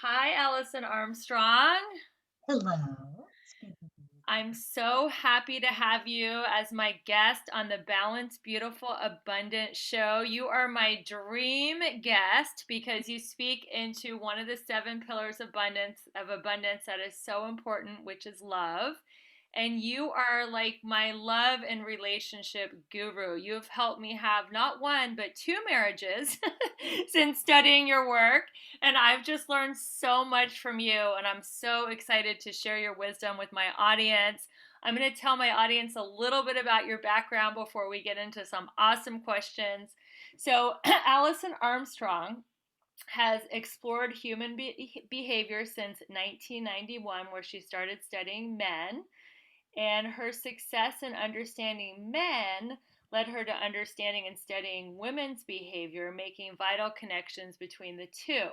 Hi, Alison Armstrong. Hello. It's good to be with I'm so happy to have you as my guest on the Balanced, Beautiful, Abundant show. You are my dream guest because you speak into one of the seven pillars of abundance that is so important, which is love. And you are like my love and relationship guru. You have helped me have not one, but two marriages since studying your work. And I've just learned so much from you, and I'm so excited to share your wisdom with my audience. I'm going to tell my audience a little bit about your background before we get into some awesome questions. So, Alison Armstrong has explored human behavior since 1991, where she started studying men. And her success in understanding men led her to understanding and studying women's behavior, making vital connections between the two.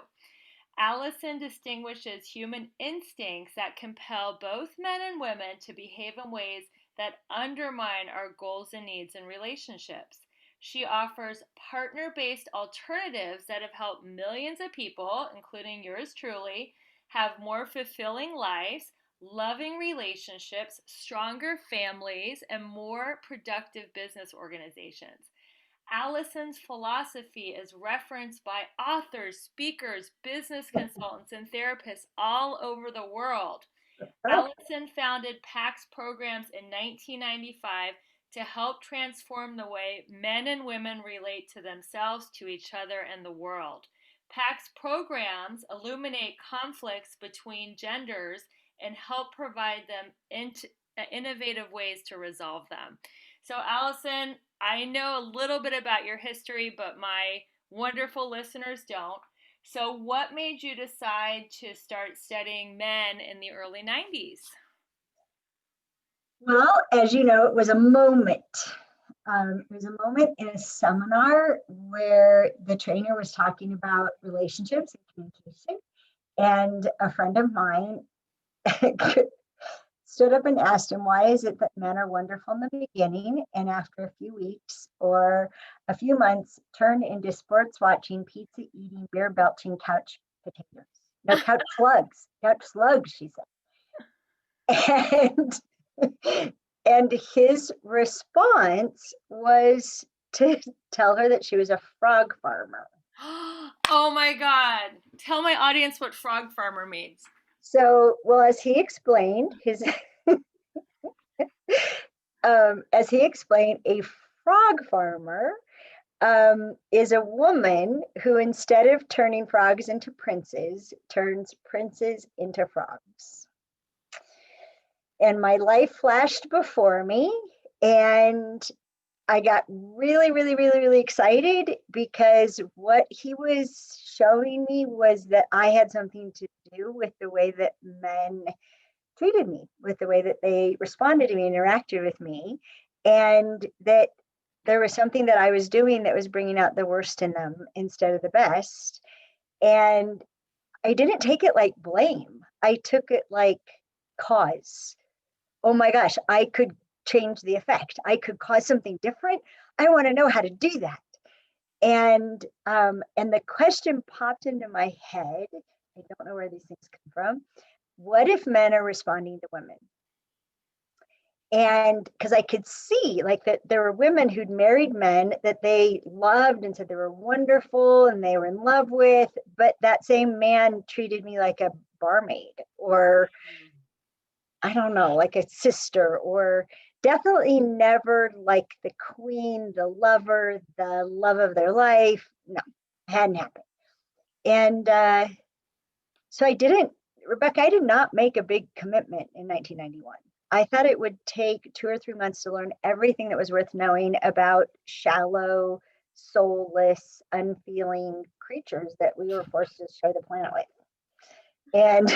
Allison distinguishes human instincts that compel both men and women to behave in ways that undermine our goals and needs in relationships. She offers partner based alternatives that have helped millions of people, including yours truly, have more fulfilling lives, loving relationships, stronger families, and more productive business organizations. Allison's philosophy is referenced by authors, speakers, business consultants, and therapists all over the world. you. Allison founded PAX programs in 1995 to help transform the way men and women relate to themselves, to each other, and the world. PAX programs illuminate conflicts between genders and help provide them innovative ways to resolve them. So, Allison, I know a little bit about your history, but my wonderful listeners don't. So, what made you decide to start studying men in the early 90s? Well, as you know, it was a moment. It was a moment in a seminar where the trainer was talking about relationships and communication. And a friend of mine stood up and asked him, why is it that men are wonderful in the beginning and after a few weeks or a few months turn into sports watching, pizza eating, beer belching couch potatoes? No, couch slugs, she said. And his response was to tell her that she was a frog farmer. Oh my God. Tell my audience what frog farmer means. So, well, as he explained, a frog farmer is a woman who, instead of turning frogs into princes, turns princes into frogs. And my life flashed before me, and I got really, really, really, really excited because what he was showing me was that I had something to do with the way that men treated me, with the way that they responded to me, interacted with me, and that there was something that I was doing that was bringing out the worst in them instead of the best. And I didn't take it like blame, I took it like cause. Oh my gosh, I could change the effect. I could cause something different. I want to know how to do that. And the question popped into my head. I don't know where these things come from. What if men are responding to women? And because I could see like that there were women who'd married men that they loved and said they were wonderful and they were in love with, but that same man treated me like a barmaid, or I don't know, like a sister, or definitely never like the queen, the lover, the love of their life. No, hadn't happened. And so Rebecca, I did not make a big commitment in 1991. I thought it would take 2 or 3 months to learn everything that was worth knowing about shallow, soulless, unfeeling creatures that we were forced to share the planet with. And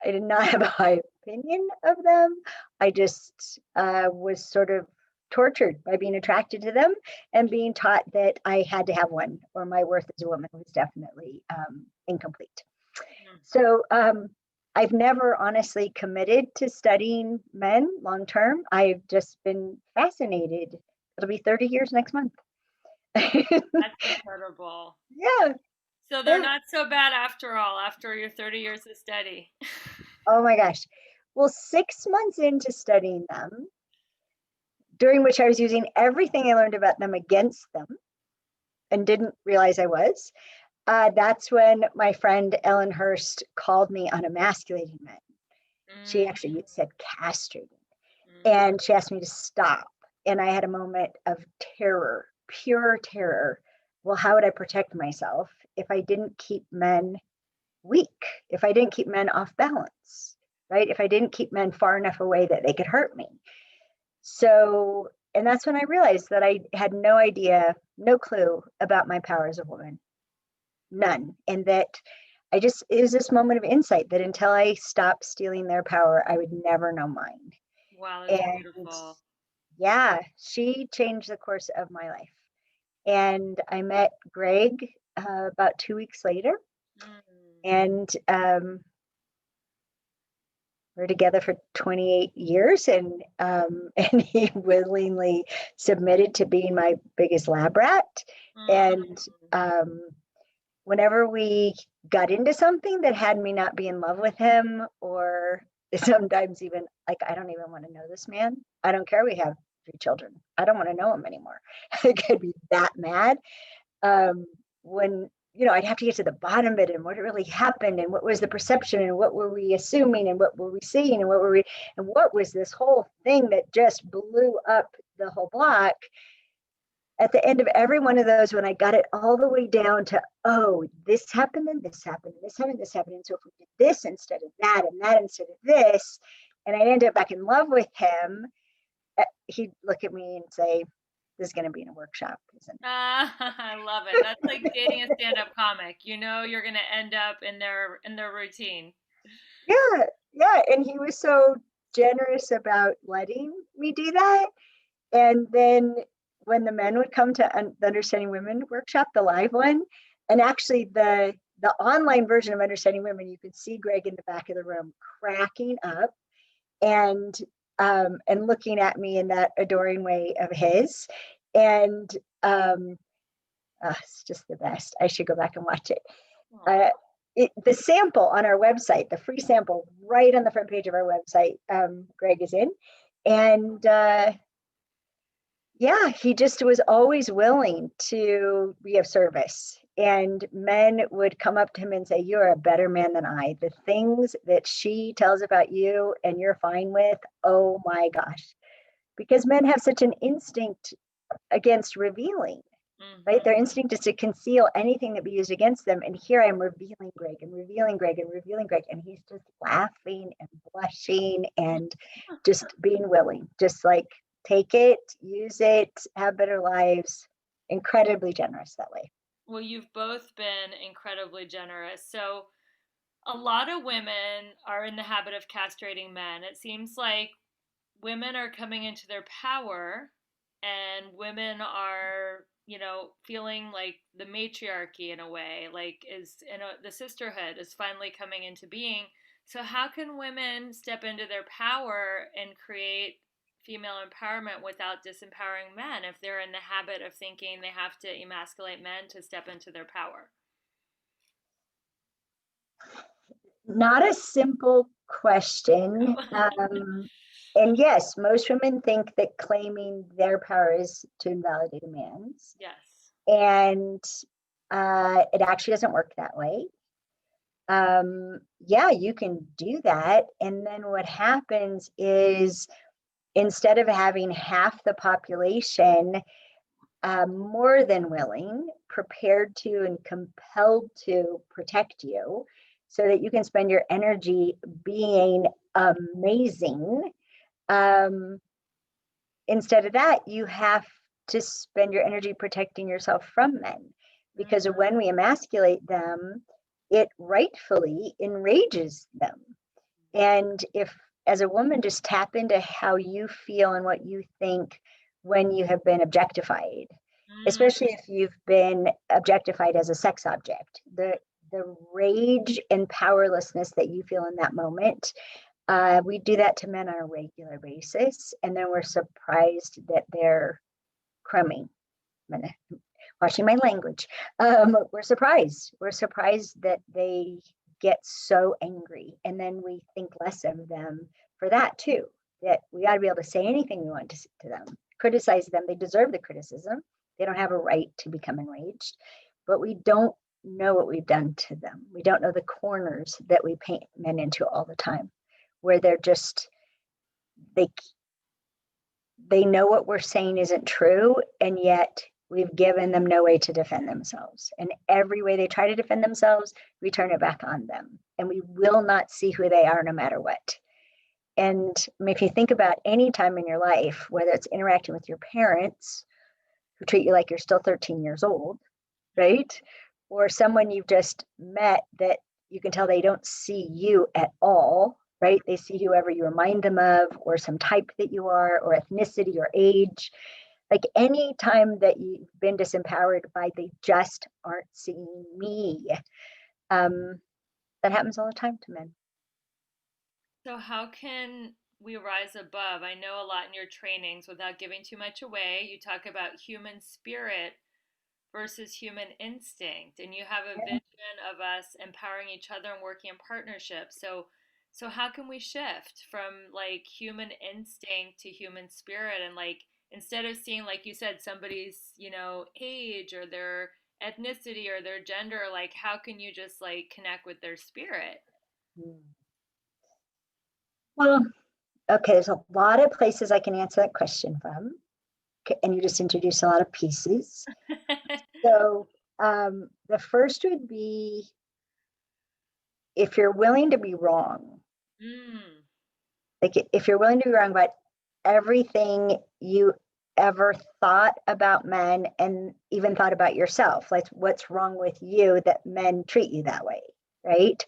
I did not have a high opinion of them. I just was sort of tortured by being attracted to them and being taught that I had to have one or my worth as a woman was definitely incomplete. So I've never honestly committed to studying men long term. I've just been fascinated. It'll be 30 years next month. That's incredible. Yeah. So they're not so bad after all, after your 30 years of study. Oh my gosh. Well, 6 months into studying them, during which I was using everything I learned about them against them and didn't realize I was, that's when my friend Ellen Hurst called me on emasculating men. She Mm, actually said castrating. mm, And she asked me to stop. And I had a moment of terror, pure terror. Well, how would I protect myself if I didn't keep men weak, if I didn't keep men off balance, right? If I didn't keep men far enough away that they could hurt me. So, and that's when I realized that I had no idea, no clue about my power as a woman, none. And that it was this moment of insight that until I stopped stealing their power, I would never know mine. wow, that's And beautiful. yeah, she changed the course of my life. And I met Greg about 2 weeks later, Mm, and we're together for 28 years, and and he willingly submitted to being my biggest lab rat. And mm. um, whenever we got into something that had me not be in love with him, or sometimes even like, I don't even want to know this man. I don't care. We have 3 children. I don't want to know him anymore. I could be that mad. When I'd have to get to the bottom of it and what really happened and what was the perception and what were we assuming and what were we seeing and what was this whole thing that just blew up the whole block. At the end of every one of those, when I got it all the way down to, oh, this happened and this happened and this happened and this happened, and so if we did this instead of that and that instead of this, and I ended up back in love with him, he'd look at me and say, this is going to be in a workshop, isn't I love it. That's like dating a stand-up comic. You know you're gonna end up in their routine. it? Yeah, and he was so generous about letting me do that. And then when the men would come to the Understanding Women workshop, the live one, and actually the online version of Understanding Women, you could see Greg in the back of the room cracking up and looking at me in that adoring way of his. And um, it's just the best. I should go back and watch it. Aw. Uh, the sample on our website, the free sample right on the front page of our website, Greg is in. And yeah, he just was always willing to be of service. And men would come up to him and say, you're a better man than I. The things that she tells about you and you're fine with, oh my gosh. Because men have such an instinct against revealing, right? Their Mm-hmm. instinct is to conceal anything that be used against them. And here I'm revealing Greg and revealing Greg and revealing Greg. And he's just laughing and blushing and just being willing, just like take it, use it, have better lives. Incredibly generous that way. Well, you've both been incredibly generous. So, a lot of women are in the habit of castrating men. It seems like women are coming into their power and women are, feeling like the matriarchy in a way, like the sisterhood is finally coming into being. So how can women step into their power and create female empowerment without disempowering men if they're in the habit of thinking they have to emasculate men to step into their power? Not a simple question. And yes, most women think that claiming their power is to invalidate a man's. Yes. And it actually doesn't work that way. Yeah, you can do that. And then what happens is instead of having half the population more than willing, prepared to, and compelled to protect you so that you can spend your energy being amazing, um, instead of that, you have to spend your energy protecting yourself from men. Because Mm, when we emasculate them, it rightfully enrages them. And if, as a woman, just tap into how you feel and what you think when you have been objectified, mm. especially if you've been objectified as a sex object, the rage and powerlessness that you feel in that moment. We do that to men on a regular basis, and then we're surprised that they're crummy. Why watching my language, we're surprised. We're surprised that they get so angry. And then we think less of them for that too, that we ought to be able to say anything we want to them, criticize them. They deserve the criticism. They don't have a right to become enraged, but we don't know what we've done to them. We don't know the corners that we paint men into all the time, where they're just, they know what we're saying isn't true, and yet we've given them no way to defend themselves. And every way they try to defend themselves, we turn it back on them. And we will not see who they are no matter what. And I mean, if you think about any time in your life, whether it's interacting with your parents who treat you like you're still 13 years old, right? Or someone you've just met that you can tell they don't see you at all, right? They see whoever you remind them of, or some type that you are, or ethnicity or age. Like any time that you've been disempowered by they just aren't seeing me, that happens all the time to men. So, how can we rise above? I know a lot in your trainings, without giving too much away, you talk about human spirit versus human instinct, and you have a vision of us empowering each other and working in partnership. So how can we shift from like human instinct to human spirit, and like instead of seeing, like you said, somebody's, age or their ethnicity or their gender, like how can you just like connect with their spirit? Well, okay, there's a lot of places I can answer that question from. Okay, and you just introduced a lot of pieces. So the first would be, if you're willing to be wrong, Mm. like if you're willing to be wrong about everything you ever thought about men and even thought about yourself, like what's wrong with you that men treat you that way, right?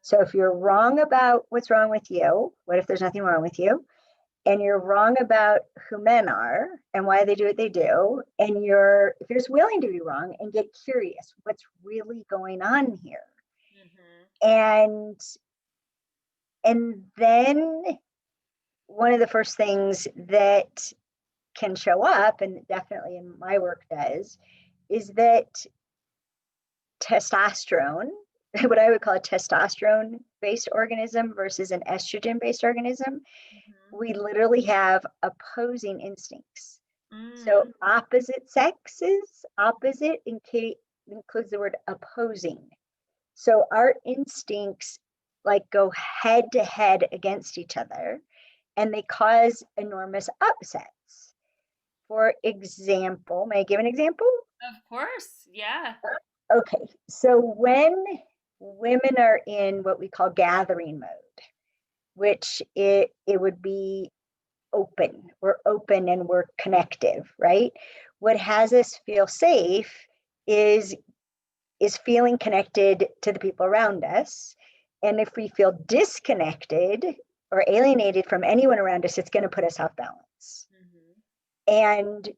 So if you're wrong about what's wrong with you, what if there's nothing wrong with you? And you're wrong about who men are and why they do what they do, and if you're just willing to be wrong and get curious, what's really going on here? Mhm. And then one of the first things that can show up, and definitely in my work does, is that testosterone, what I would call a testosterone based organism versus an estrogen based organism, Mhm. we literally have opposing instincts. So Mm. opposite sexes, opposite includes the word opposing. So our instincts like go head to head against each other, and they cause enormous upsets. For example, may I give an example? Of course, yeah. Okay, so when women are in what we call gathering mode, which it would be open, we're open and we're connective, right? What has us feel safe is feeling connected to the people around us. And if we feel disconnected or alienated from anyone around us, it's going to put us off balance. Mhm.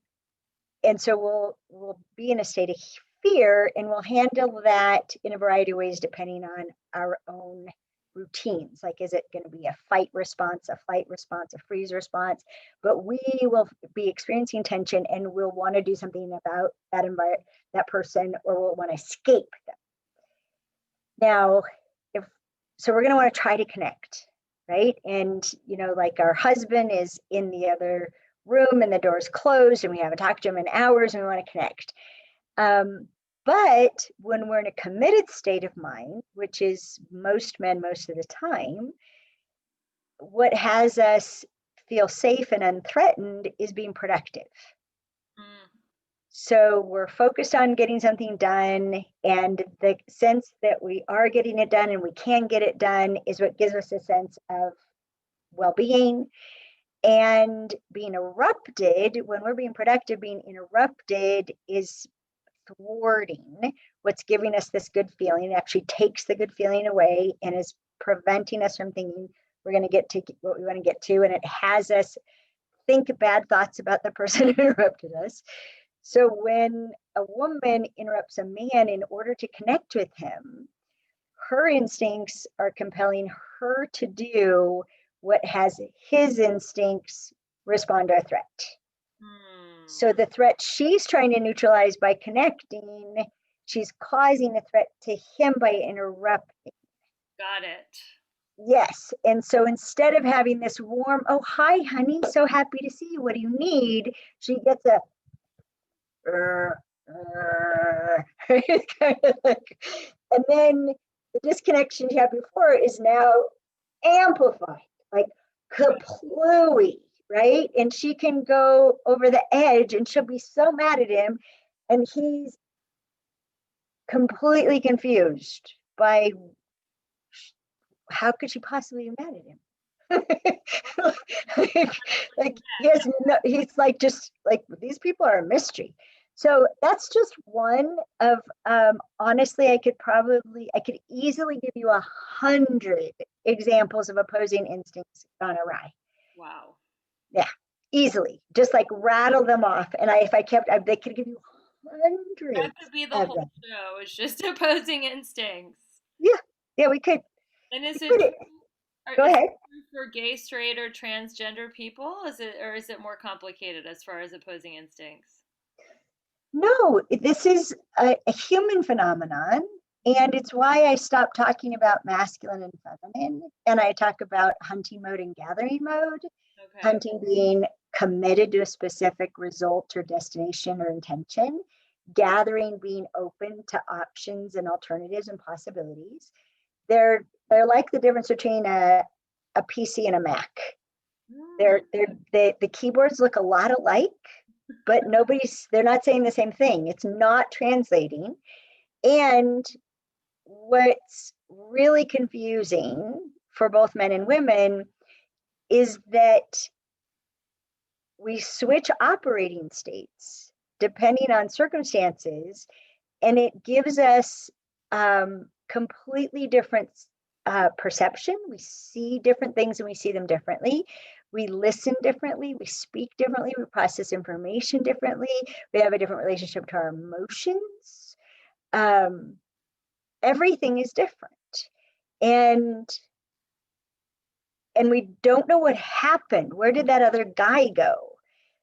And so we'll be in a state of fear, and we'll handle that in a variety of ways depending on our own routines. Like, is it going to be a fight response, a flight response, a freeze response? But we will be experiencing tension, and we'll want to do something about that environment, that person, or we'll want to escape them. Now, if so, we're going to want to try to connect, right? And like our husband is in the other room and the door's closed and we haven't talked to him in hours and we want to connect. But when we're in a committed state of mind, which is most men most of the time, what has us feel safe and unthreatened is being productive. Mm. So we're focused on getting something done, and the sense that we are getting it done and we can get it done is what gives us a sense of well-being. And being interrupted, when we're being productive, being interrupted is thwarting what's giving us this good feeling. It actually takes the good feeling away and is preventing us from thinking we're going to get to what we want to get to. And it has us think bad thoughts about the person who interrupted us. So when a woman interrupts a man in order to connect with him, her instincts are compelling her to do what has his instincts respond to a threat. So the threat she's trying to neutralize by connecting, she's causing a threat to him by interrupting. Got it. Yes. And so instead of having this warm, oh, hi, honey, so happy to see you. What do you need? She gets a, it's kind of like, and then the disconnection she had before is now amplified, like kaplooey, right? And she can go over the edge and she'll be so mad at him. And he's completely confused by how could she possibly be mad at him? like he's like just like these people are a mystery. So that's just one of honestly I could easily give you 100 examples of opposing instincts gone awry. Wow. Yeah, easily, just like rattle them off. And if I kept, they could give you hundreds That could be the of whole them. show. It's just opposing instincts. Yeah, we could. And is Put it it. Go is it ahead. true for gay, straight, or transgender people? Is it more complicated as far as opposing instincts? No, this is a human phenomenon. And it's why I stopped talking about masculine and feminine. And I talk about hunting mode and gathering mode. Okay. Hunting being committed to a specific result or destination or intention. Gathering being open to options and alternatives and possibilities. They're like the difference between a PC and a Mac. Mm. The keyboards look a lot alike, but they're not saying the same thing. It's not translating. And what's really confusing for both men and women is that we switch operating states depending on circumstances, and it gives us completely different perception. We see different things and we see them differently. We listen differently, we speak differently, we process information differently, we have a different relationship to our emotions. Everything is different. And we don't know what happened. Where did that other guy go?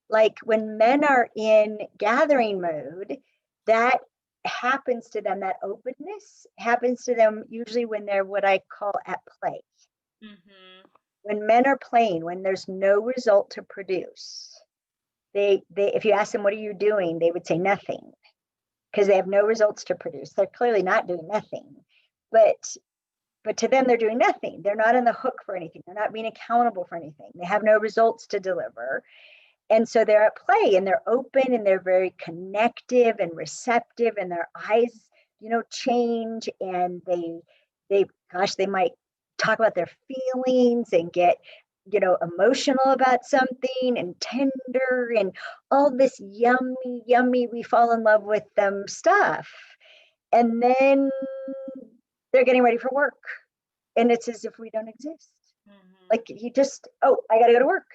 Like when men are in gathering mode, that happens to them, that openness happens to them usually when they're what I call at play. Mm-hmm. When men are playing, when there's no result to produce, they if you ask them, what are you doing? They would say nothing because they have no results to produce. They're clearly not doing nothing. But to them, they're doing nothing. They're not on the hook for anything. They're not being accountable for anything. They have no results to deliver. And so they're at play and they're open and they're very connective and receptive and their eyes, change, and they might talk about their feelings and get, emotional about something and tender and all this yummy, we fall in love with them stuff. And then they're getting ready for work. And it's as if we don't exist. Mm-hmm. Like you just, I got to go to work.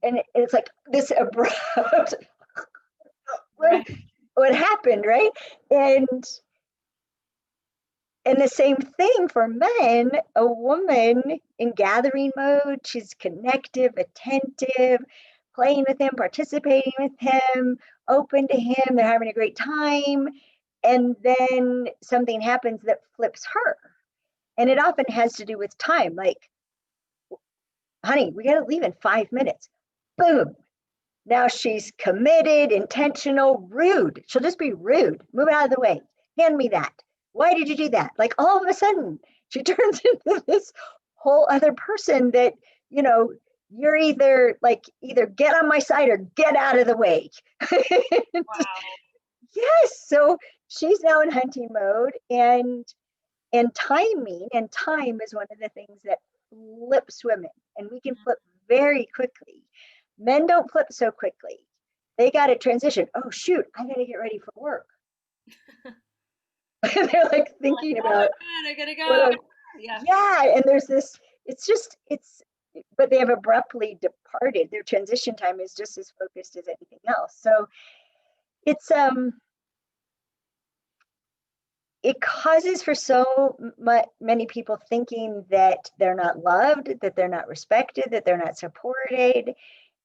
And it's like this abrupt, what happened, right? And the same thing for men, a woman in gathering mode, she's connective, attentive, playing with him, participating with him, open to him, they're having a great time. And then something happens that flips her. And it often has to do with time. Like, honey, we got to leave in 5 minutes. Boom. Now she's committed, intentional, rude. She'll just be rude. Move out of the way. Hand me that. Why did you do that? Like all of a sudden, she turns into this whole other person that, you're either get on my side or get out of the way. Wow. Yes. So she's now in hunting mode, and timing and time is one of the things that flips women, and we can flip very quickly. Men don't flip so quickly. They got to transition. Oh shoot, I got to get ready for work. They're like thinking about, God, I gotta go. Yeah, and there's this. But they have abruptly departed. Their transition time is just as focused as anything else. So it's it causes for so many people thinking that they're not loved, that they're not respected, that they're not supported.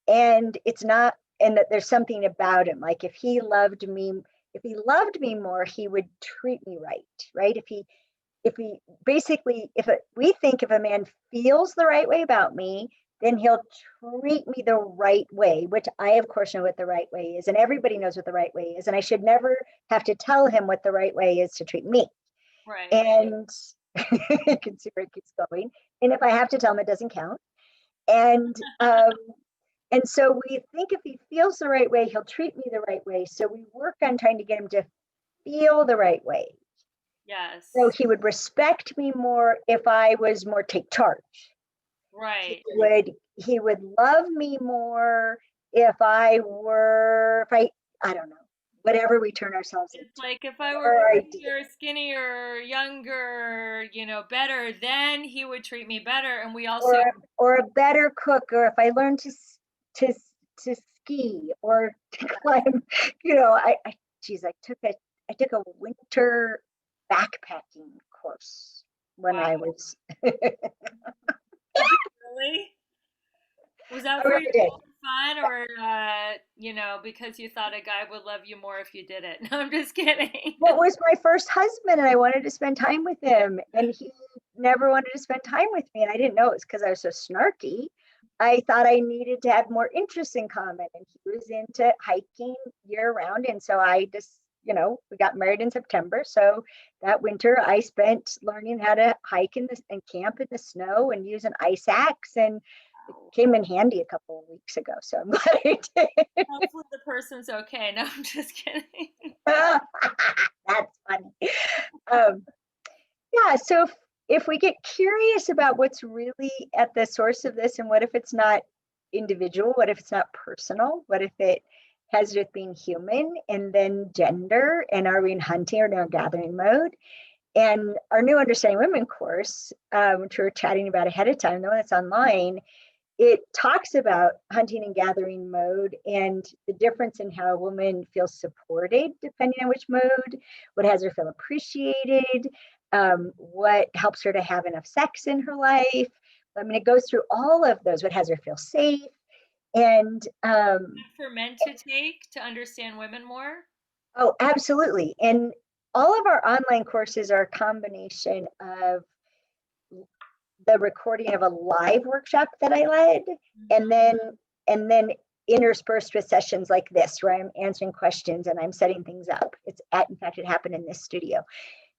And it's not and that there's something about him. Like if he loved me more, he would treat me right? If we think if a man feels the right way about me, then he'll treat me the right way, which I, of course, know what the right way is. And everybody knows what the right way is. And I should never have to tell him what the right way is to treat me. Right. And you can see where it keeps going. And if I have to tell him, it doesn't count. And so we think if he feels the right way, he'll treat me the right way. So we work on trying to get him to feel the right way. Yes. So he would respect me more if I was more take charge. Right. He would love me more if I don't know, whatever we turn ourselves into. It's like if I were prettier, skinnier, younger, better, then he would treat me better. And we also or a better cook, or if I learned to ski or to climb, I took a winter backpacking course when I was really? Was that for your own fun or because you thought a guy would love you more if you did it? No, I'm just kidding. Well, it was my first husband and I wanted to spend time with him, and he never wanted to spend time with me, and I didn't know it was because I was so snarky. I thought I needed to have more interests in common, and he was into hiking year round, and so I just, we got married in September. So that winter I spent learning how to hike and camp in the snow and use an ice axe, and it came in handy a couple of weeks ago. So I'm glad I did. Hopefully the person's okay. No, I'm just kidding. That's funny. Yeah, so if we get curious about what's really at the source of this, and what if it's not individual, what if it's not personal, what if it has with being human, and then gender, and are we in hunting or in our gathering mode? And our new Understanding Women course, which we were chatting about ahead of time, the one that's online, it talks about hunting and gathering mode and the difference in how a woman feels supported depending on which mode, what has her feel appreciated, what helps her to have enough sex in her life. I mean, it goes through all of those, what has her feel safe. And for men to take to understand women more? Oh, absolutely. And all of our online courses are a combination of the recording of a live workshop that I led, and then interspersed with sessions like this where I'm answering questions and I'm setting things up. In fact, it happened in this studio.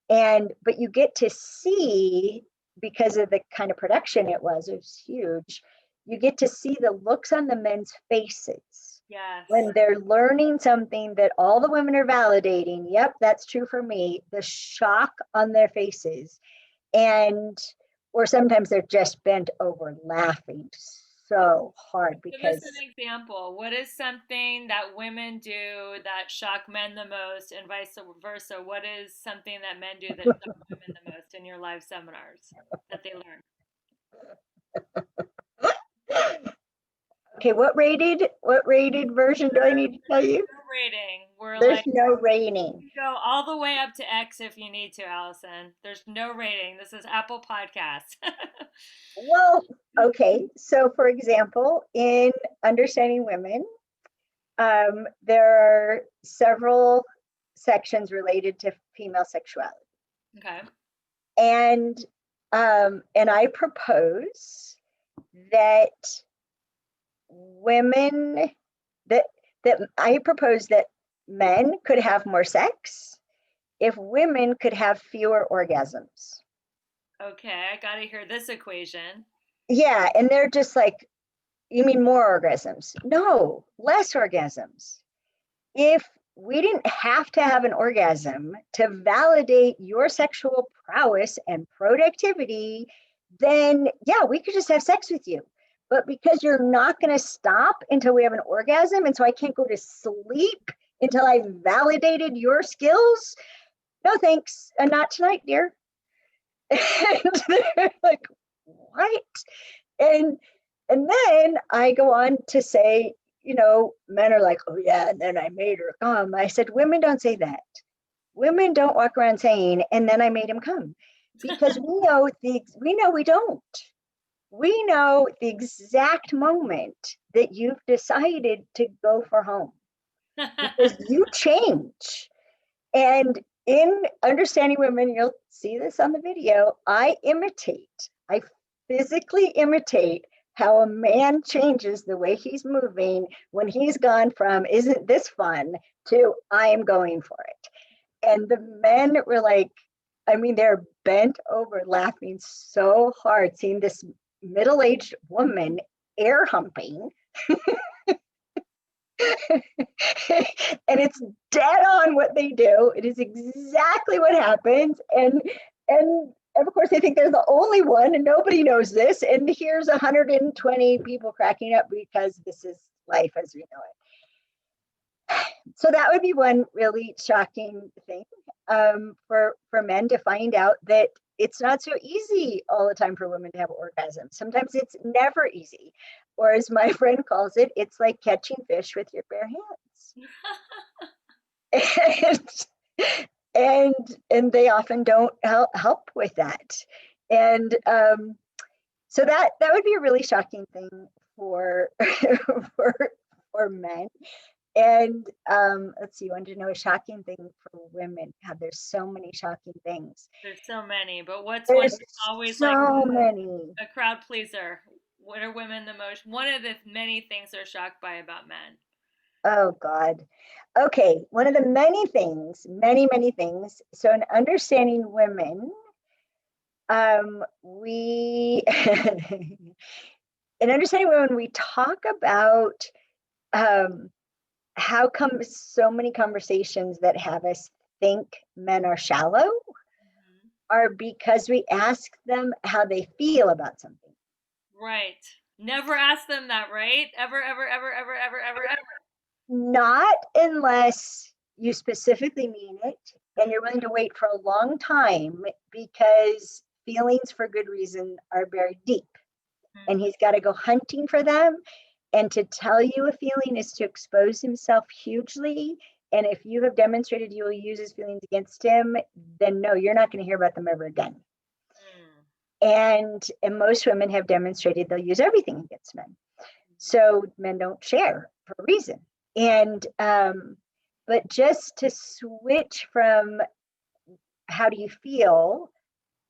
But you get to see, because of the kind of production it was huge, you get to see the looks on the men's faces. Yes. When they're learning something that all the women are validating, yep, that's true for me, the shock on their faces. Or sometimes they're just bent over laughing so hard because. Give us an example. What is something that women do that shock men the most, and vice versa? What is something that men do that shock women the most in your live seminars that they learn? Okay, what rated version do I need to tell you? No rating. There's no rating. You go all the way up to X if you need to, Alison. There's no rating. This is Apple Podcasts. Well, okay. So, for example, in Understanding Women, there are several sections related to female sexuality. Okay. And I propose that men could have more sex if women could have fewer orgasms. Okay, I gotta hear this equation. Yeah, and they're just like, you mean more orgasms? No, less orgasms. If we didn't have to have an orgasm to validate your sexual prowess and productivity, then yeah, we could just have sex with you. But because you're not going to stop until we have an orgasm, and so I can't go to sleep until I've validated your skills, no thanks, and not tonight, dear. And they're like, what? And then I go on to say, men are like, oh yeah, and then I made her come. I said, women don't say that. Women don't walk around saying, and then I made him come, because we know we don't. We know the exact moment that you've decided to go for home because you change. And in Understanding Women, you'll see this on the video, I physically imitate how a man changes the way he's moving when he's gone from, isn't this fun, to I am going for it. And the men were like, I mean, they're bent over laughing so hard seeing this middle-aged woman air humping. And it's dead on what they do. It is exactly what happens. And of course they think they're the only one and nobody knows this. And here's 120 people cracking up because this is life as we know it. So that would be one really shocking thing for men to find out that it's not so easy all the time for women to have orgasms. Sometimes it's never easy. Or as my friend calls it, it's like catching fish with your bare hands. and and they often don't help with that. And so that would be a really shocking thing for for for men. And let's see, you wanted to know a shocking thing for women. God, there's so many shocking things. There's so many, but what's one There's that's always like so many. a crowd pleaser? What are women the most? One of the many things they're shocked by about men. Oh God. Okay, one of the many things, many things. So in Understanding Women, we in Understanding Women, we talk about how come so many conversations that have us think men are shallow Mm-hmm. are because we ask them how they feel about something. Right. Never ask them that, right? Ever, ever, ever, ever, ever, ever, ever. Not unless you specifically mean it and you're willing to wait for a long time, because feelings for good reason are very deep. Mm-hmm. And he's got to go hunting for them. And to tell you a feeling is to expose himself hugely. And if you have demonstrated you will use his feelings against him, then no, you're not going to hear about them ever again. And most women have demonstrated they'll use everything against men. So men don't share for a reason. And but just to switch from how do you feel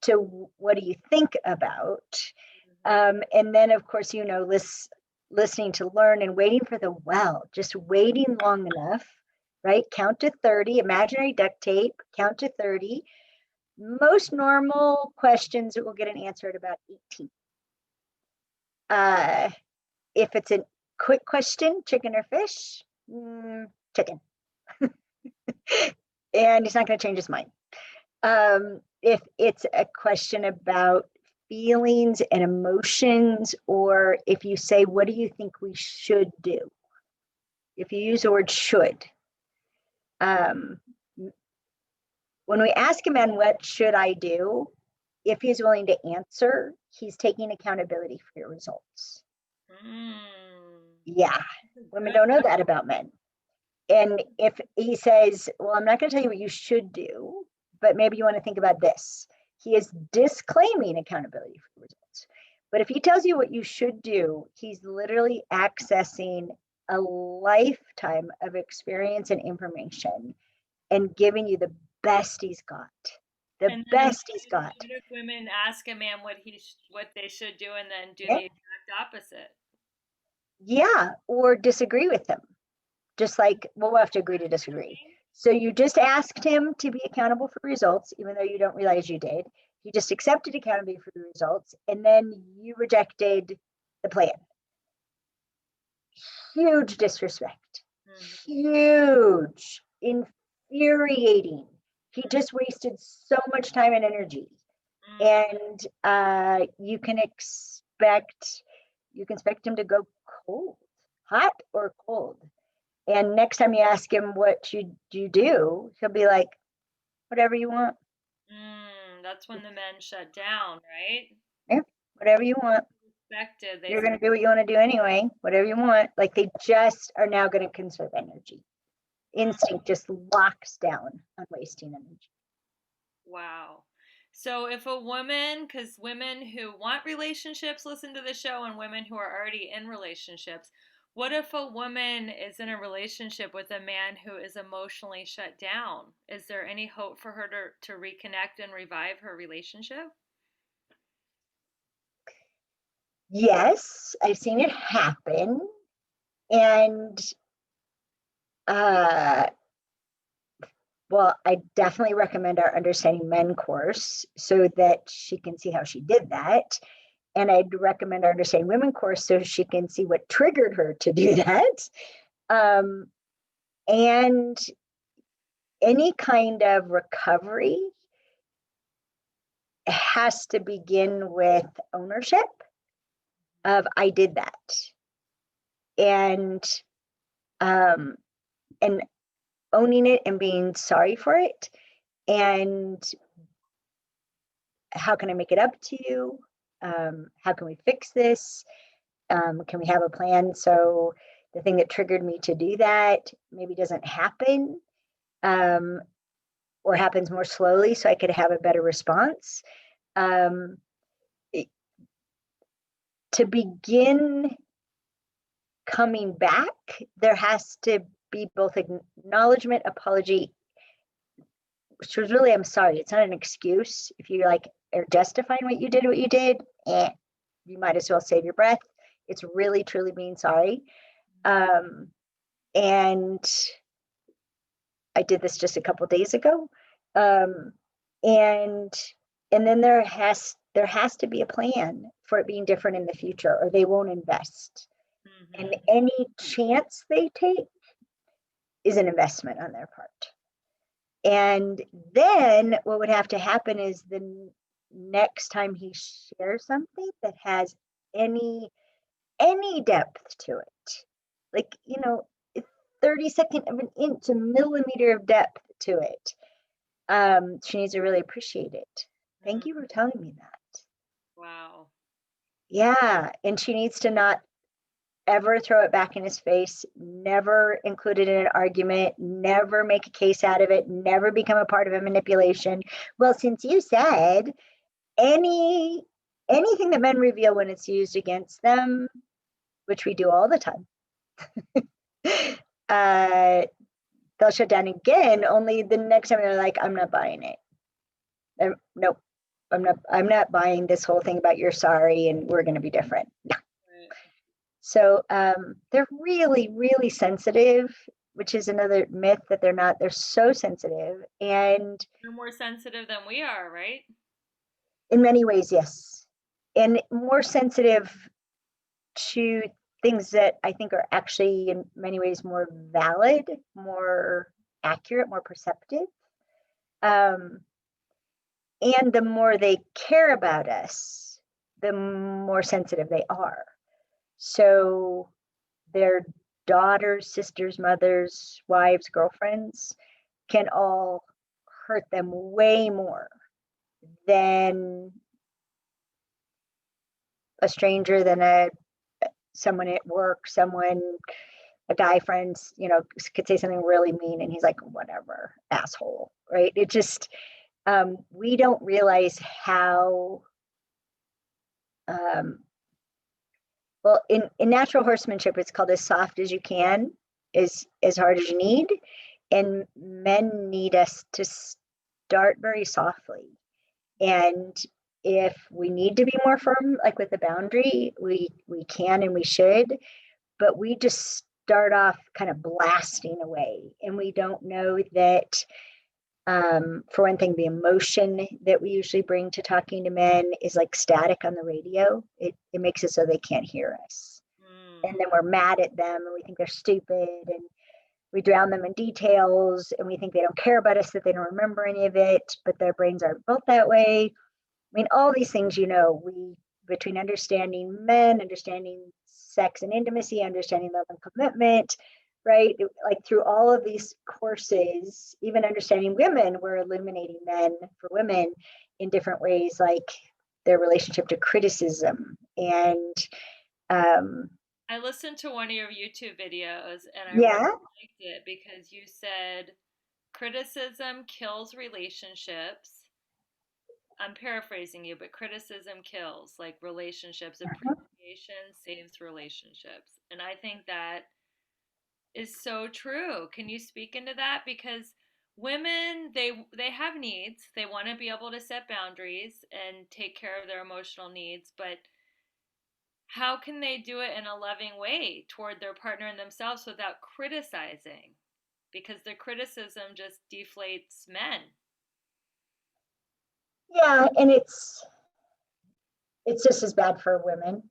to what do you think about, and then of course listening to learn and waiting for the well, just waiting long enough, right? Count to 30, imaginary duct tape, count to 30. Most normal questions will get an answer at about 18. If it's a quick question, chicken or fish, chicken. And he's not going to change his mind. If it's a question about feelings and emotions, or if you say, what do you think we should do? If you use the word should. When we ask a man, what should I do? If he's willing to answer, he's taking accountability for your results. Yeah, women don't know that about men. And if he says, well, I'm not going to tell you what you should do, but maybe you want to think about this, he is disclaiming accountability for the results. But if he tells you what you should do, he's literally accessing a lifetime of experience and information and giving you the best he's got. The best he's got. What if women ask a man what they should do and then do Yeah. the exact opposite? Yeah, or disagree with him. Just like, well, we'll have to agree to disagree. So you just asked him to be accountable for results, even though you don't realize you did. You just accepted accountability for the results, and then you rejected the plan. Huge disrespect. Huge. Infuriating. He just wasted so much time and energy. And you can expect him to go cold, hot or cold. And next time you ask him what you do, he'll be like, whatever you want. That's when the men shut down, right? Yeah, whatever you want. You're going to do what you want to do anyway, whatever you want. Like they just are now going to conserve energy. Instinct just locks down on wasting energy. Wow. So if a woman, because women who want relationships listen to the show and women who are already in relationships, What if a woman is in a relationship with a man who is emotionally shut down? Is there any hope for her to reconnect and revive her relationship? Yes, I've seen it happen. And uh, well, I definitely recommend our Understanding Men course so that she can see how she did that. And I'd recommend our Understanding Women course so she can see what triggered her to do that. Um, and any kind of recovery has to begin with ownership of I did that. And um, and owning it and being sorry for it. And how can I make it up to you? How can we fix this? Can we have a plan so the thing that triggered me to do that maybe doesn't happen, um, or happens more slowly so I could have a better response? Um, to begin coming back, there has to be both acknowledgement, apology, which was really, I'm sorry. It's not an excuse. If you like are justifying what you did, you might as well save your breath. It's really, truly being sorry. Um, and I did this just a couple days ago. Um, and and then there has to be a plan for it being different in the future, or they won't invest. And Mm-hmm. any chance they take is an investment on their part. And then what would have to happen is the next time he shares something that has any depth to it, like 32nd of an inch, a millimeter of depth to it, she needs to really appreciate it. Thank you for Mm. telling me that. Wow. Yeah, and she needs to not ever throw it back in his face, never include it in an argument, never make a case out of it, never become a part of a manipulation. Well, since you said any anything that men reveal when it's used against them, which we do all the time, uh, they'll shut down again. Only the next time they're like, "I'm not buying it. Nope, I'm not. I'm not buying this whole thing about you're sorry and we're going to be different." Right. So they're really, really sensitive, which is another myth that they're not. They're so sensitive, and They're more sensitive than we are, right? in many ways, yes, and more sensitive to things that I think are actually in many ways more valid, more accurate, more perceptive. Um, and the more they care about us, the more sensitive they are. So their daughters, sisters, mothers, wives, girlfriends can all hurt them way more than a stranger, than a someone at work, someone, a guy friends, could say something really mean and he's like, whatever, asshole, right? It just, we don't realize how, um, well, in natural horsemanship, it's called as soft as you can, is as hard as you need. And men need us to start very softly. And if we need to be more firm, like with the boundary, we can and we should, but we just start off kind of blasting away. And we don't know that, for one thing, the emotion that we usually bring to talking to men is like static on the radio. It makes it so they can't hear us. And Mm. then we're mad at them and we think they're stupid and we drown them in details and we think they don't care about us, that they don't remember any of it, but their brains aren't built that way. I mean, all these things, we, between understanding men, understanding sex and intimacy, understanding love and commitment, right? Like through all of these courses, even understanding women, we're illuminating men for women in different ways, like their relationship to criticism. And um, I listened to one of your YouTube videos and I really yeah, liked it because you said criticism kills relationships. I'm paraphrasing you, but criticism kills like relationships, Communication saves relationships. And I think that is so true. Can you speak into that? Because women, they have needs. They want to be able to set boundaries and take care of their emotional needs, but how can they do it in a loving way toward their partner and themselves without criticizing? Because the criticism just deflates men. Yeah, and it's just as bad for women.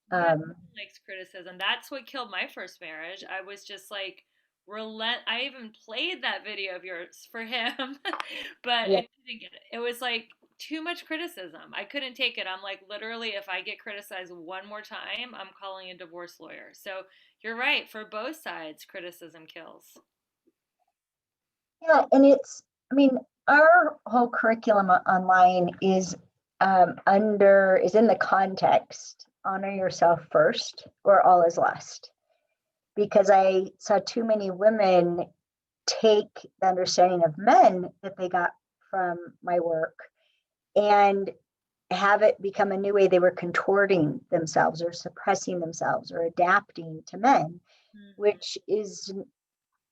Yeah, Um, no one likes criticism. That's what killed my first marriage. I was just like relent. I even played that video of yours for him, but yeah, it didn't get it. It was like too much criticism. I couldn't take it. I'm like, literally, if I get criticized one more time, I'm calling a divorce lawyer. So you're right. For both sides, criticism kills. yeah, and I mean, our whole curriculum online is is in the context, honor yourself first, or all is lost. Because I saw too many women take the understanding of men that they got from my work and have it become a new way they were contorting themselves or suppressing themselves or adapting to men, Mm-hmm. which is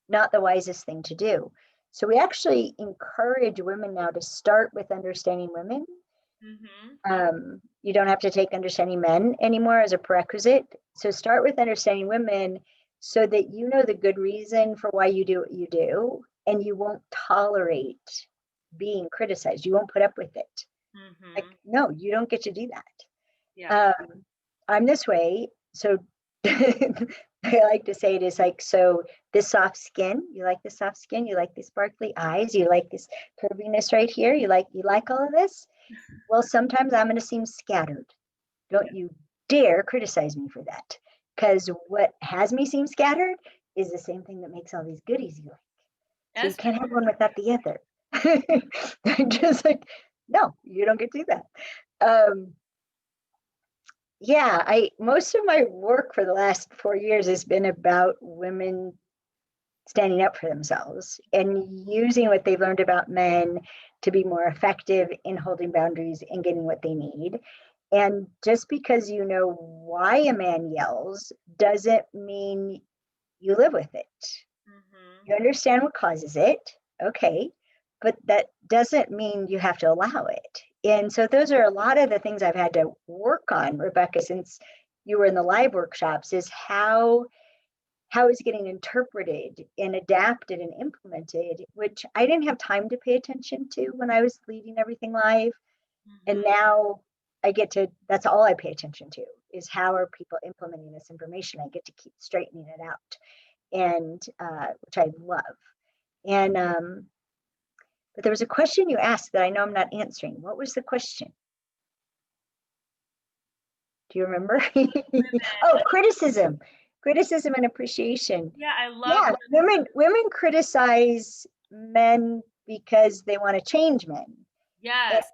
not the wisest thing to do. So we actually encourage women now to start with understanding women. Mm-hmm. You don't have to take understanding men anymore as a prerequisite. So start with understanding women so that you know the good reason for why you do what you do and you won't tolerate being criticized. You won't put up with it. Like, Mm-hmm. no, you don't get to do Yeah. that. I'm this way. So I like to say it is like, so this soft skin, you like the soft skin, you like the sparkly eyes, you like this curviness right here, you like all of this. Well, sometimes I'm going to seem scattered. Don't you dare criticize me for that. Because what has me seem scattered is the same thing that makes all these goodies you like. So you can't have Estrogen. one without the other. Just like, no, you don't get to do that. Um, yeah, I most of my work for the last 4 years has been about women standing up for themselves and using what they've learned about men to be more effective in holding boundaries and getting what they need. And just because you know why a man yells doesn't mean you live with it. Mm-hmm. You understand what causes it, okay, but that doesn't mean you have to allow it. And so those are a lot of the things I've had to work on, Rebecca, since you were in the live workshops, is how is getting interpreted and adapted and implemented, which I didn't have time to pay attention to when I was leading everything live. And Mm-hmm. now that's all I pay attention to is how are people implementing this information. I get to keep straightening it out, and which I love. And but there was a question you asked that I know I'm not answering. What was the question? Do you remember? Women. Oh, criticism and appreciation. Yeah, I love Yeah, women criticize men because they want to change men. And, yes.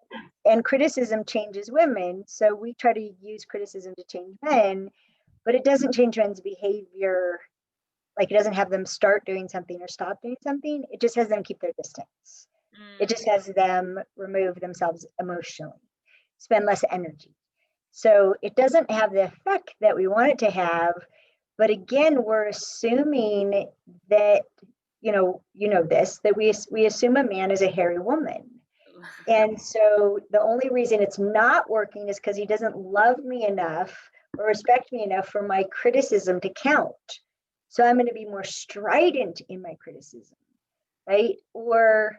and criticism changes women. So we try to use criticism to change men, but it doesn't change men's behavior. Like it doesn't have them start doing something or stop doing something. It just has them keep their distance. It Mm, just has them remove themselves emotionally, spend less energy. So it doesn't have the effect that we want it to have. But again, we're assuming that, this, that we assume a man is a hairy woman. And so the only reason it's not working is because he doesn't love me enough or respect me enough for my criticism to count. So I'm going to be more strident in my criticism, right? Or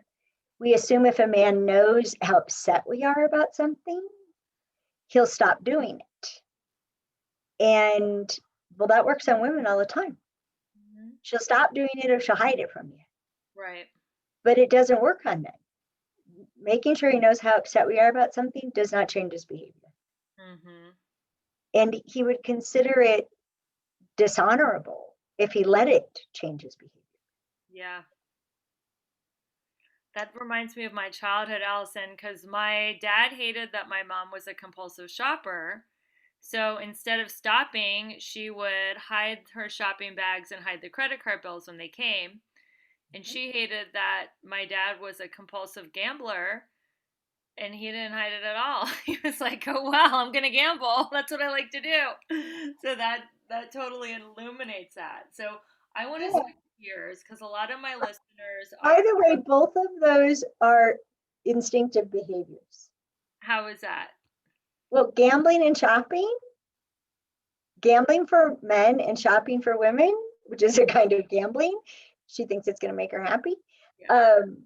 we assume if a man knows how upset we are about something, he'll stop doing it. And well, that works on women all the time. mhm. She'll stop doing it or she'll hide it from you. Right. But it doesn't work on men. Making sure he knows how upset we are about something does not change his behavior. Hmm. And he would consider it dishonorable if he let it change his behavior. Yeah. That reminds me of my childhood, Allison, because my dad hated that my mom was a compulsive shopper. So instead of stopping, she would hide her shopping bags and hide the credit card bills when they came. And she hated that my dad was a compulsive gambler. And he didn't hide it at all. He was like, "Oh well, I'm gonna gamble. That's what I like to do." So that totally illuminates that. So I want to Yeah. switch gears because a lot of my listeners By are. the way, both of those are instinctive behaviors. How is that? Well, gambling and shopping, gambling for men and shopping for women, which is a kind of gambling. She thinks it's going to make her happy. Yeah. Um,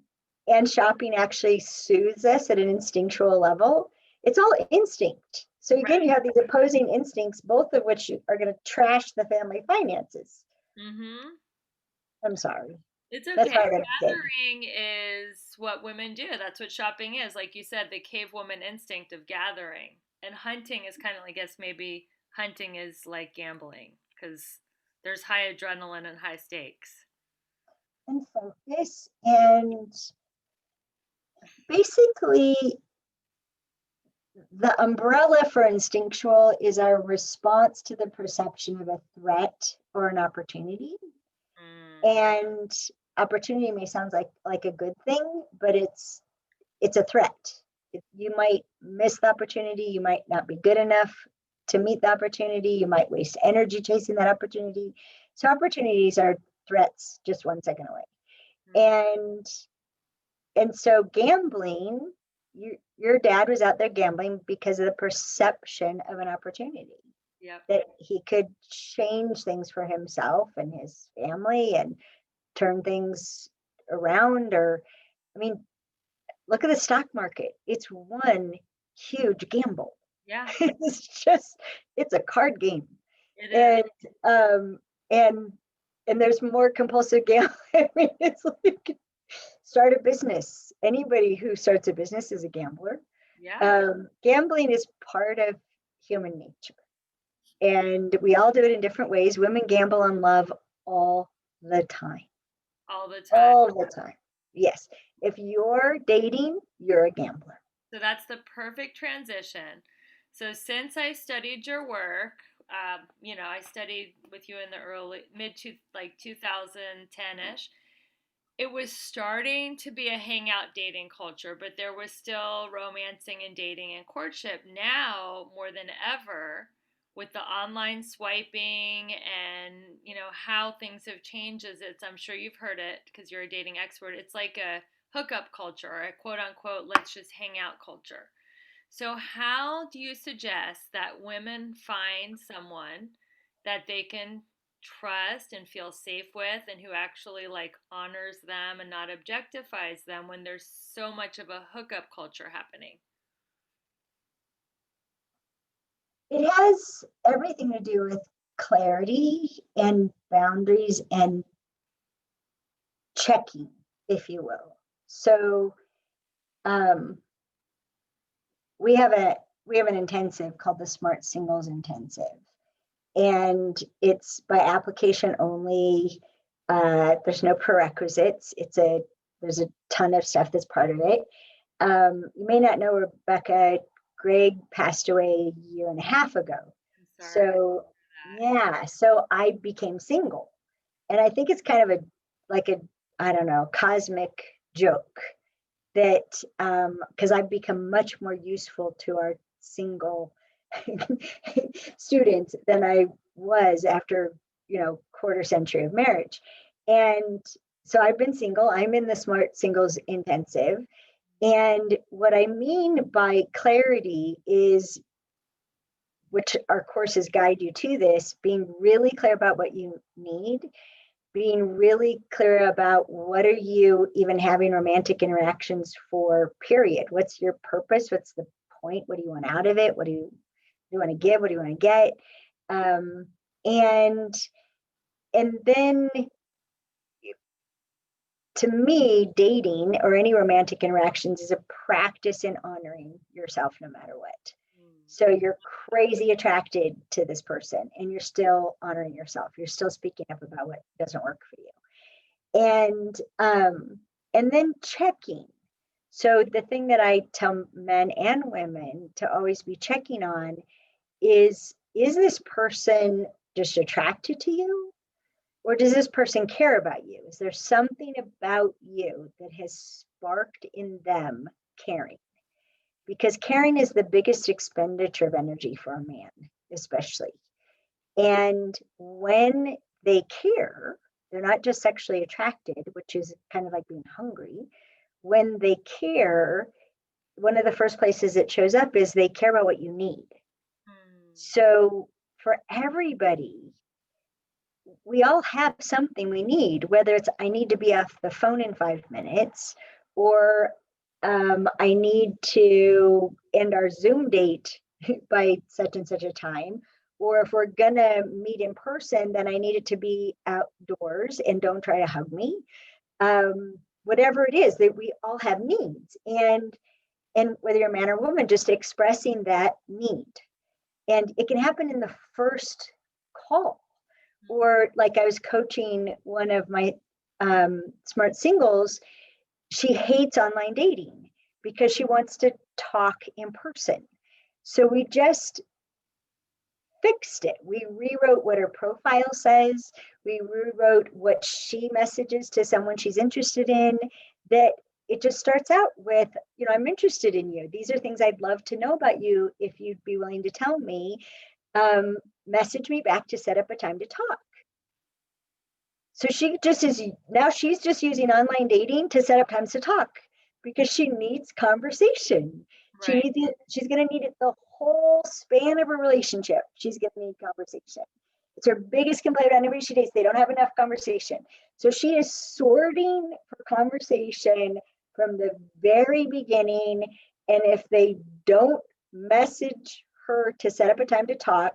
and shopping actually soothes us at an instinctual level. It's all instinct. So again, Right. you have these opposing instincts, both of which are going to trash the family finances. Mm-hmm. I'm sorry. It's That's okay. what I got to say. Gathering is what women do. That's what shopping is. Like you said, the cave woman instinct of gathering. And hunting is kind of, I guess maybe hunting is like gambling because there's high adrenaline and high stakes. And focus. And basically, the umbrella for instinctual is our response to the perception of a threat or an opportunity. Mm, And opportunity may sound like a good thing, but it's a threat. You might miss the opportunity, you might not be good enough to meet the opportunity, you might waste energy chasing that opportunity. So opportunities are threats just 1 second away. mm, And so gambling, your dad was out there gambling because of the perception of an opportunity yep. that he could change things for himself and his family and turn things around. Or I mean, look at the stock market. It's one huge gamble. Yeah, It's a card game. it is. And um and and there's more compulsive gambling. I mean, it's like start a business. Anybody who starts a business is a gambler. Yeah, Gambling is part of human nature, and we all do it in different ways. Women gamble on love all the time, all the time. all the time. Yes. If you're dating, you're a gambler. So that's the perfect transition. So since I studied your work, I studied with you in the early mid to like 2010ish. It was starting to be a hangout dating culture, but there was still romancing and dating and courtship. Now, more than ever, with the online swiping and how things have changed, as it's I'm sure you've heard it because you're a dating expert. It's like a hookup culture or a quote unquote let's just hang out culture. So, how do you suggest that women find someone that they can trust and feel safe with and who actually like honors them and not objectifies them when there's so much of a hookup culture happening? It has everything to do with clarity and boundaries and checking, if you will. So um, we have a we have an intensive called the Smart Singles Intensive, and it's by application only. There's no prerequisites. There's a ton of stuff that's part of it. You may not know Rebecca. Greg passed away a year and a half ago. I'm sorry to So hear yeah, so I became single. And I think it's kind of a I don't know, cosmic joke that because I've become much more useful to our single students than I was after, quarter century of marriage. And so I've been single. I'm in the Smart Singles Intensive. And what I mean by clarity is, which our courses guide you to this, being really clear about what you need, being really clear about what are you even having romantic interactions for, period. What's your purpose? What's the point? What do you want out of it? What do you want to give? What do you want to get? Um, and and then to me, dating or any romantic interactions is a practice in honoring yourself no matter what. So you're crazy attracted to this person and you're still honoring yourself. You're still speaking up about what doesn't work for you. And then checking. So the thing that I tell men and women to always be checking on is this person just attracted to you? Or does this person care about you? Is there something about you that has sparked in them caring? because caring is the biggest expenditure of energy for a man, especially. And when they care, they're not just sexually attracted, which is kind of like being hungry. When they care, one of the first places it shows up is they care about what you need. Mm. So for everybody, we all have something we need, whether it's I need to be off the phone in 5 minutes, or I need to end our Zoom date by such and such a time, or if we're gonna meet in person, then I need it to be outdoors and don't try to hug me. Whatever it is, that we all have needs, and whether you're a man or woman, just expressing that need, and it can happen in the first call. Or like I was coaching one of my smart singles, she hates online dating because she wants to talk in person. So we just fixed it. We rewrote what her profile says. We rewrote what she messages to someone she's interested in. That it just starts out with, I'm interested in you. These are things I'd love to know about you if you'd be willing to tell me. Message me back to set up a time to talk. So she's just using online dating to set up times to talk because she needs conversation. Right. She's going to need it the whole span of a relationship. She's going to need conversation. It's her biggest complaint about anybody she dates. They don't have enough conversation. So she is sorting for conversation from the very beginning. And if they don't message her to set up a time to talk,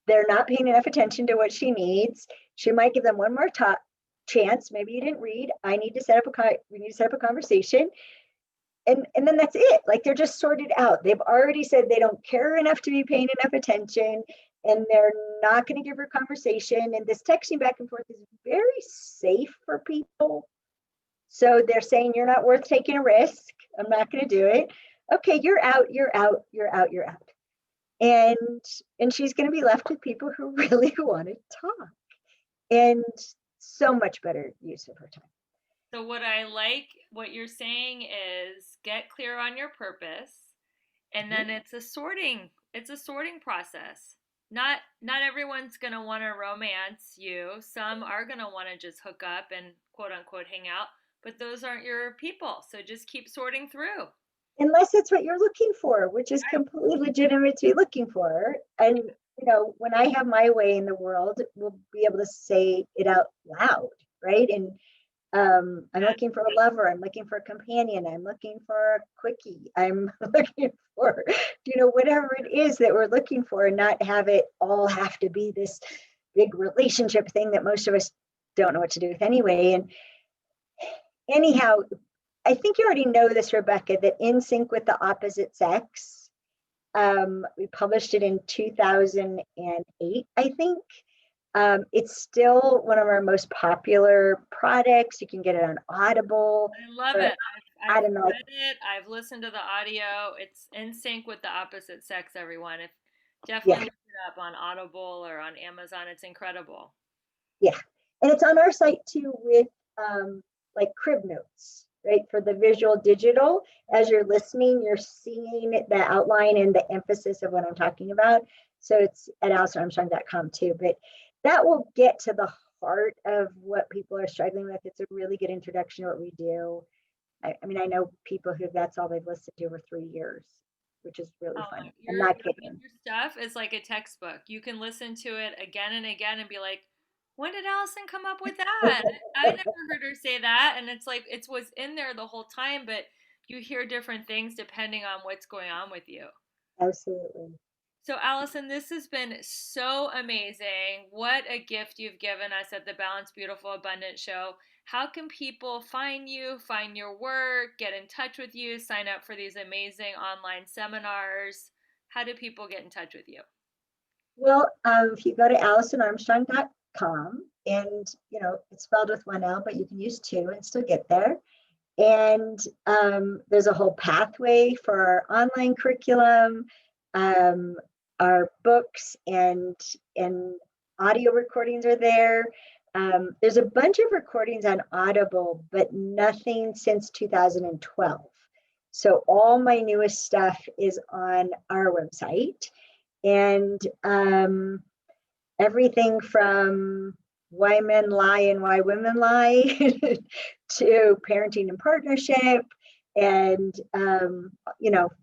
they're not paying enough attention to what she needs. She might give them one more chance. Maybe you didn't read. We need to set up a conversation. And then that's it. Like, they're just sorted out. They've already said they don't care enough to be paying enough attention, and they're not going to give her conversation. And this texting back and forth is very safe for people. So they're saying, you're not worth taking a risk. I'm not going to do it. Okay, you're out, you're out, you're out, you're out. And she's going to be left with people who really want to talk, and so much better use of her time. So what I like what you're saying is get clear on your purpose, and then it's a sorting process. Not everyone's going to want to romance you. Some are going to want to just hook up and quote unquote hang out, but those aren't your people. So just keep sorting through. Unless it's what you're looking for, which is completely legitimate to be looking for. And when I have my way in the world, we'll be able to say it out loud, right? And I'm looking for a lover. I'm looking for a companion. I'm looking for a quickie. I'm looking for, whatever it is that we're looking for, and not have it all have to be this big relationship thing that most of us don't know what to do with anyway. And anyhow, I think you already know this, Rebecca, that In Sync with the Opposite Sex, we published it in 2008, I think. It's still one of our most popular products. You can get it on Audible. I love For, it. I've I don't know. read it. I've listened to the audio. It's In Sync with the Opposite Sex, everyone. If Yeah, definitely look it up on Audible or on Amazon. It's incredible. yeah. And it's on our site too with like crib notes, right? For the visual digital. As you're listening, you're seeing the outline and the emphasis of what I'm talking about. So it's at AlisonArmstrong.com too. But that will get to the heart of what people are struggling with. It's a really good introduction to what we do. I mean, I know people who that's all they've listened to over 3 years, which is really Oh fun. my, I'm not your kidding. stuff is like a textbook. You can listen to it again and again and be like, when did Allison come up with that? I never heard her say that. And it's like it was in there the whole time, but you hear different things depending on what's going on with you. Absolutely. So, Allison, this has been so amazing. What a gift you've given us at the Balanced, Beautiful, Abundant show. How can people find you, find your work, get in touch with you, sign up for these amazing online seminars? How do people get in touch with you? Well, if you go to AlisonArmstrong.com, and it's spelled with one L, but you can use two and still get there. And there's a whole pathway for our online curriculum, um, our books and audio recordings are there. There's a bunch of recordings on Audible, but nothing since 2012. So all my newest stuff is on our website. And everything from why men lie and why women lie to parenting and partnership. And,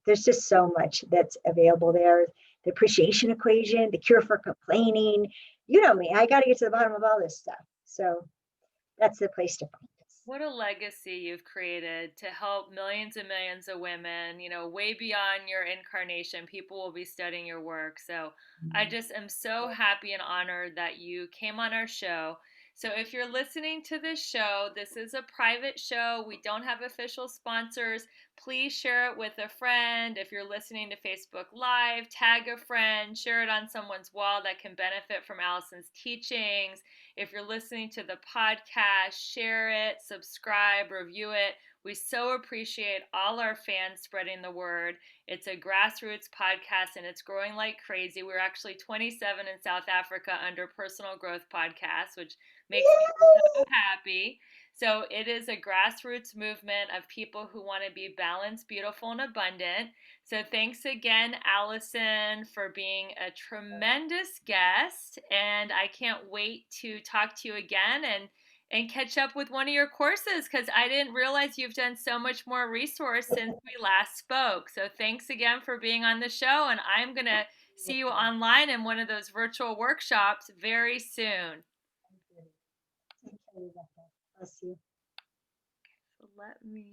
there's just so much that's available there. The appreciation equation, the cure for complaining. You know me, I got to get to the bottom of all this stuff. So that's the place to find us. What a legacy you've created to help millions and millions of women, way beyond your incarnation. People will be studying your work. So I just am so happy and honored that you came on our show. So if you're listening to this show, this is a private show. We don't have official sponsors. Please share it with a friend. If you're listening to Facebook Live, tag a friend, share it on someone's wall that can benefit from Alison's teachings. If you're listening to the podcast, share it, subscribe, review it. We so appreciate all our fans spreading the word. It's a grassroots podcast and it's growing like crazy. We're actually 27 in South Africa under Personal Growth Podcast, which makes me so happy. So it is a grassroots movement of people who want to be balanced, beautiful, and abundant. So thanks again, Alison, for being a tremendous guest. And I can't wait to talk to you again and catch up with one of your courses because I didn't realize you've done so much more resource since we last spoke. So thanks again for being on the show. And I'm going to see you online in one of those virtual workshops very soon. Bless you. So let me